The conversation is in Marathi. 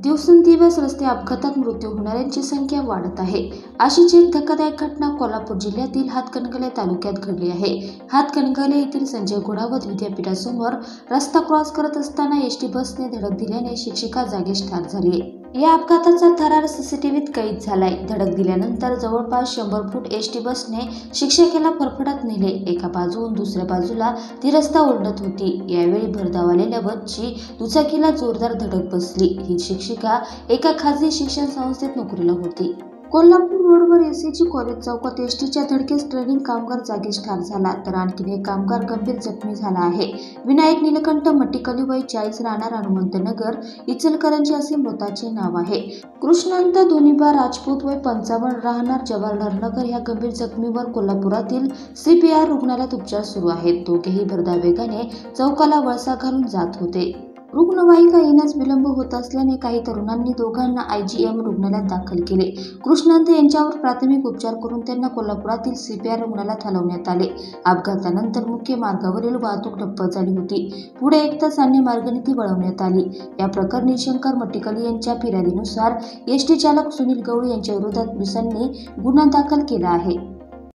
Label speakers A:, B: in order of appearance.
A: दिवसेंदिवस रस्ते अपघातात मृत्यू होणाऱ्यांची संख्या वाढत आहे. अशीच एक धक्कादायक घटना कोल्हापूर जिल्ह्यातील हातकणंगले तालुक्यात घडली आहे. हातकणंगले येथील संजय घोडावत विद्यापीठासमोर रस्ता क्रॉस करत असताना एसटी बसने धडक दिल्याने शिक्षिका जागीच ठार झाली. या अपघाताचा थरार सीसीटीव्हीत कैद झालाय. धडक दिल्यानंतर जवळपास 100 फूट एसटी बसने शिक्षिकेला फरफटत नेले. एका बाजूहून दुसऱ्या बाजूला ती रस्ता ओलांडत होती. यावेळी भरधाव आलेल्या बसची दुचाकीला जोरदार धडक बसली. ही शिक्षिका एका खासगी शिक्षण संस्थेत नोकरीला होती. कोल्हापूर रोडवर एसएजी कॉलेज चौकात एसटीच्या धडकेस ट्रेनिंग कामगार जागीच ठार झाला, तर आणखी एक कामगार गंभीर जखमी झाला आहे. विनायक नीलकंठ मट्टीकली, वय 40, राहणार हनुमंतनगर, इचलकरंजी असे मृताचे नाव आहे. कृष्णांत धोनीबा राजपूत, वय 55, राहणार जवाहरनगर या गंभीर जखमीवर कोल्हापुरातील CPR रुग्णालयात उपचार सुरू आहेत. दोघेही भरधाव वेगाने चौकाला वळसा घालून जात होते. रुग्णवाहिका येण्यास विलंब होत असल्याने काही तरुणांनी दोघांना IGM रुग्णालयात दाखल केले. कृष्णांत यांच्यावर प्राथमिक उपचार करून त्यांना कोल्हापुरातील CPR रुग्णालयात हलवण्यात आले. अपघातानंतर मुख्य मार्गावरील वाहतूक ठप्प झाली होती. पुढे 1 तास अन्य मार्गाने ती वळवण्यात आली. या प्रकरणी शंकर मट्टीकली यांच्या फिर्यादीनुसार एसटी चालक सुनील गवळी यांच्या विरोधात पोलिसांनी गुन्हा दाखल केला आहे.